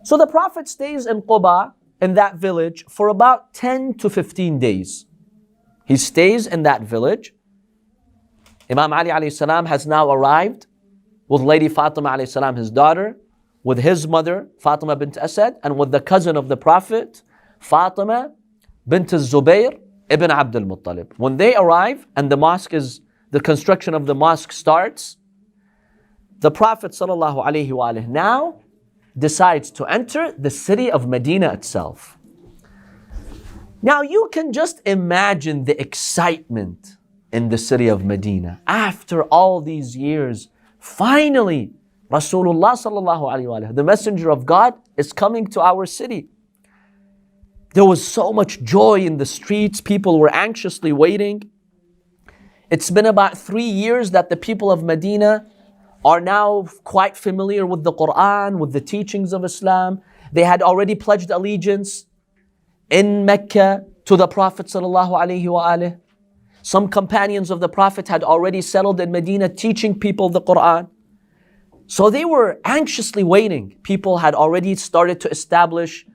So the Prophet stays in Quba, in that village, for about 10 to 15 days. He stays in that village. Imam Ali alayhi salam has now arrived with Lady Fatima alayhi salam, his daughter, with his mother, Fatima bint Asad, and with the cousin of the Prophet, Fatima bint Zubayr ibn Abdul Muttalib. When they arrive and the construction of the mosque starts, the Prophet sallallahu alaihi wasallam now decides to enter the city of Medina itself. Now you can just imagine the excitement in the city of Medina. After all these years, finally, Rasulullah sallallahu alaihi wasallam, the messenger of God, is coming to our city. There was so much joy in the streets. People were anxiously waiting. It's been about 3 years that the people of Medina are now quite familiar with the Quran, with the teachings of Islam. They had already pledged allegiance in Mecca to the Prophet sallallahu alaihi wasallam. Some companions of the Prophet had already settled in Medina teaching people the Quran. So they were anxiously waiting. People had already started to establish,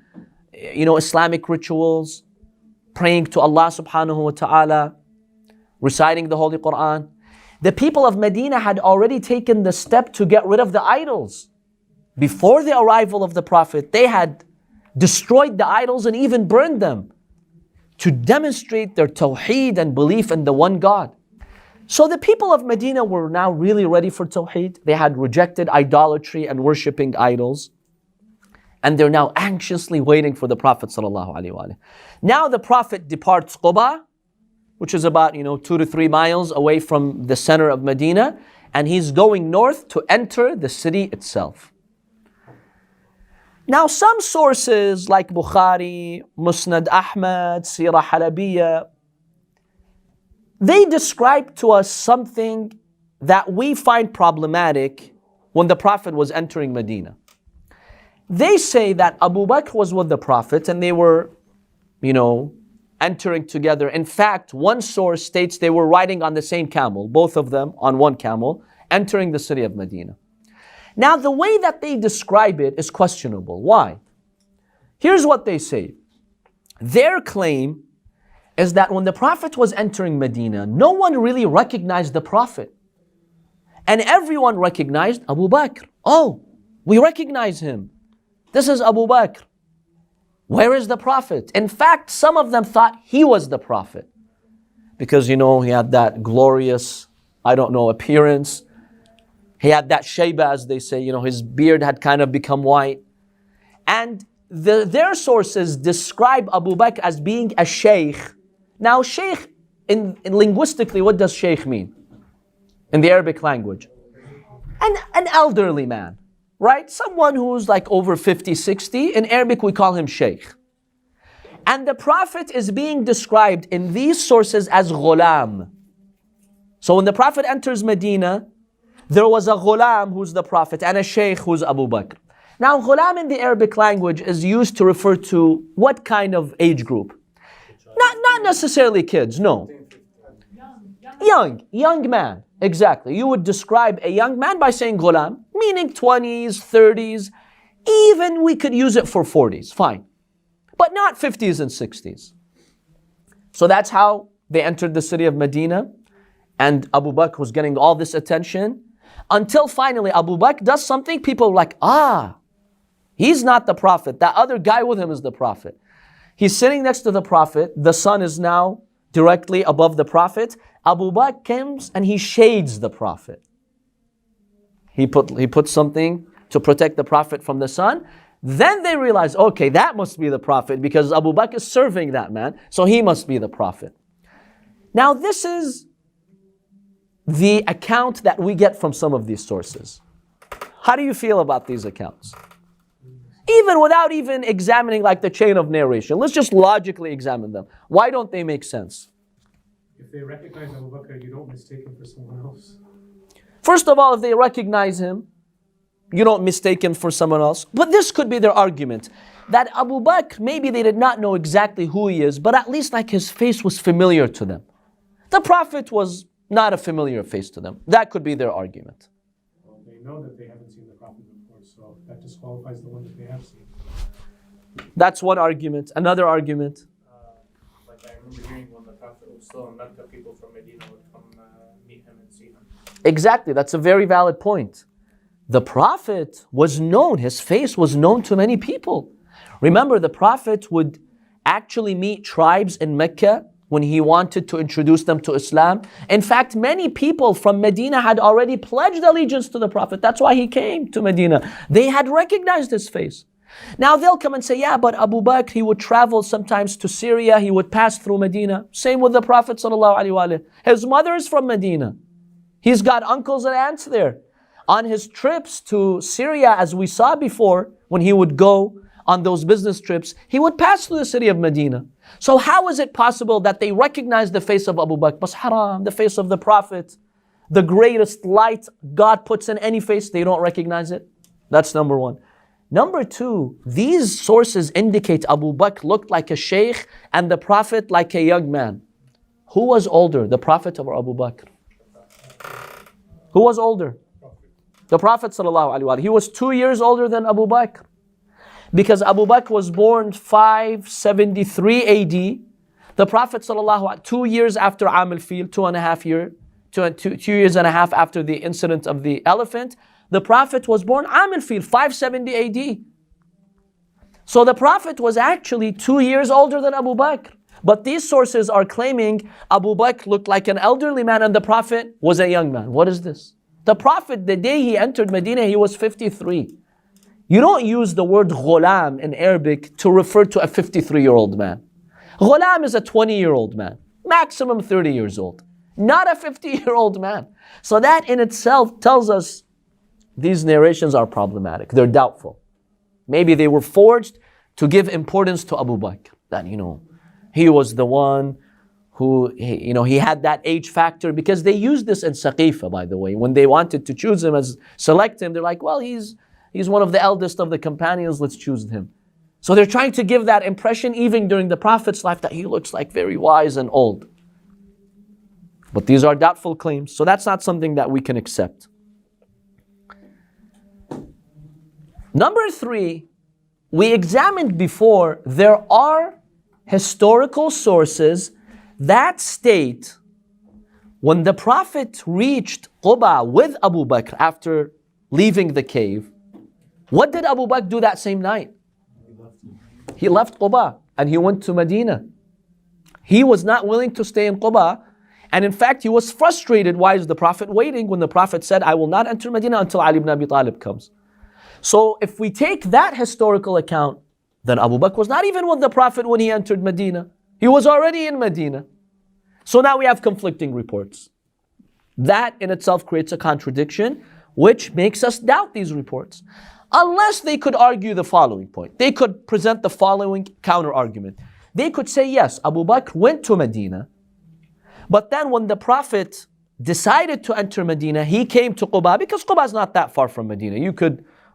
Islamic rituals, praying to Allah subhanahu wa ta'ala, reciting the Holy Quran. The people of Medina had already taken the step to get rid of the idols. Before the arrival of the Prophet, they had destroyed the idols and even burned them to demonstrate their tawheed and belief in the one God. So the people of Medina were now really ready for tawheed. They had rejected idolatry and worshipping idols. And they're now anxiously waiting for the Prophet sallallahu alaihi wasallam. Now the Prophet departs Quba, which is about 2 to 3 miles away from the center of Medina, and he's going north to enter the city itself. Now some sources like Bukhari, Musnad Ahmad, Sirah Halabiyya, they describe to us something that we find problematic when the Prophet was entering Medina. They say that Abu Bakr was with the Prophet and they were, entering together. In fact, one source states they were riding on the same camel, both of them on one camel, entering the city of Medina. Now, the way that they describe it is questionable. Why? Here's what they say. Their claim is that when the Prophet was entering Medina, no one really recognized the Prophet. And everyone recognized Abu Bakr. Oh, we recognize him. This is Abu Bakr. Where is the Prophet? In fact, some of them thought he was the Prophet. Because, he had that glorious, appearance. He had that shayba, as they say, his beard had kind of become white. And their sources describe Abu Bakr as being a sheikh. Now, sheikh, in linguistically, what does sheikh mean? In the Arabic language. An elderly man. Right? Someone who's like over 50, 60. In Arabic, we call him Shaykh. And the Prophet is being described in these sources as ghulam. So when the Prophet enters Medina, there was a ghulam who's the Prophet and a Shaykh who's Abu Bakr. Now, ghulam in the Arabic language is used to refer to what kind of age group? Not necessarily kids, no. Young man. Exactly. You would describe a young man by saying ghulam, meaning 20s, 30s, even we could use it for 40s, fine. But not 50s and 60s. So that's how they entered the city of Medina, and Abu Bakr was getting all this attention, until finally Abu Bakr does something, people are like, he's not the Prophet, that other guy with him is the Prophet. He's sitting next to the Prophet, the sun is now directly above the Prophet. Abu Bakr comes and he shades the Prophet. He put something to protect the Prophet from the sun. Then they realize, okay, that must be the Prophet because Abu Bakr is serving that man, so he must be the Prophet. Now this is the account that we get from some of these sources. How do you feel about these accounts? Even without even examining like the chain of narration, let's just logically examine them. Why don't they make sense? If they recognize Abu Bakr, you don't mistake him for someone else. First of all, if they recognize him, you don't mistake him for someone else. But this could be their argument, that Abu Bakr, maybe they did not know exactly who he is, but at least like his face was familiar to them. The Prophet was not a familiar face to them. That could be their argument. Well, they know that they haven't seen the Prophet before, so that disqualifies the one that they have seen. That's one argument. Another argument. Like I remember hearing when the Prophet was still in Mecca, people from Medina would come meet him and see him. Exactly, that's a very valid point. The Prophet was known, his face was known to many people. Remember, the Prophet would actually meet tribes in Mecca when he wanted to introduce them to Islam. In fact, many people from Medina had already pledged allegiance to the Prophet. That's why he came to Medina. They had recognized his face. Now they'll come and say, yeah, but Abu Bakr, he would travel sometimes to Syria, he would pass through Medina. Same with the Prophet ﷺ. His mother is from Medina. He's got uncles and aunts there. On his trips to Syria, as we saw before, when he would go on those business trips, he would pass through the city of Medina. So how is it possible that they recognize the face of Abu Bakr? Bas haram, the face of the Prophet, the greatest light God puts in any face, they don't recognize it? That's number one. Number two, these sources indicate Abu Bakr looked like a sheikh and the Prophet like a young man. Who was older, the Prophet or Abu Bakr? Who was older? The Prophet ﷺ. He was 2 years older than Abu Bakr. Because Abu Bakr was born 573 AD. The Prophet ﷺ, 2 years after Am al-Fil, 2.5 years, 2 years and a half after the incident of the elephant, the Prophet was born Am al-Fil, 570 AD. So the Prophet was actually 2 years older than Abu Bakr. But these sources are claiming Abu Bakr looked like an elderly man and the Prophet was a young man. What is this? The Prophet, the day he entered Medina, he was 53. You don't use the word ghulam in Arabic to refer to a 53-year-old man. Ghulam is a 20-year-old man, maximum 30 years old, not a 50-year-old man. So that in itself tells us these narrations are problematic. They're doubtful. Maybe they were forged to give importance to Abu Bakr. That, he was the one who, he had that age factor, because they used this in Saqifa, by the way. When they wanted to choose him select him, they're like, well, he's one of the eldest of the companions, let's choose him. So they're trying to give that impression even during the Prophet's life that he looks like very wise and old. But these are doubtful claims, so that's not something that we can accept. Number three, we examined before, there are historical sources that state when the Prophet reached Quba with Abu Bakr after leaving the cave, what did Abu Bakr do that same night? He left Quba and he went to Medina. He was not willing to stay in Quba, and in fact he was frustrated. Why is the Prophet waiting when the Prophet said, I will not enter Medina until Ali ibn Abi Talib comes? So if we take that historical account, then Abu Bakr was not even with the Prophet when he entered Medina. He was already in Medina. So now we have conflicting reports. That in itself creates a contradiction, which makes us doubt these reports. Unless they could argue the following point. They could present the following counter argument. They could say, yes, Abu Bakr went to Medina, but then when the Prophet decided to enter Medina, he came to Quba, because Quba is not that far from Medina.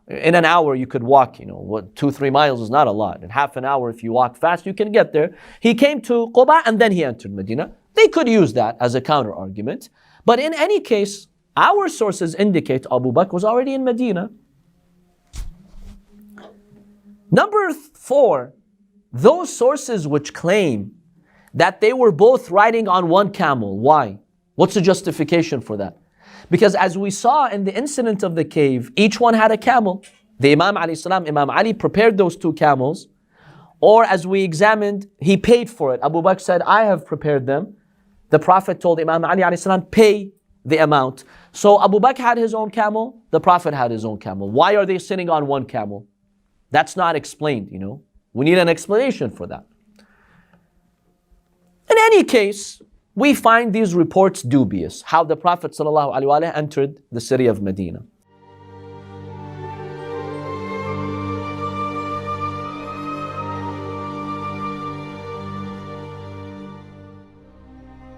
In an hour you could walk, 2-3 miles is not a lot. In half an hour, if you walk fast, you can get there. He came to Quba and then he entered Medina. They could use that as a counter argument. But in any case, our sources indicate Abu Bakr was already in Medina. Number 4, those sources which claim that they were both riding on one camel. Why? What's the justification for that? Because as we saw in the incident of the cave, each one had a camel. The Imam alayhi salam, Imam Ali prepared those 2 camels. Or as we examined, he paid for it. Abu Bakr said, I have prepared them. The Prophet told Imam Ali alayhi salam, pay the amount. So Abu Bakr had his own camel, the Prophet had his own camel. Why are they sitting on one camel? That's not explained, We need an explanation for that. In any case, we find these reports dubious, how the Prophet ﷺ entered the city of Medina.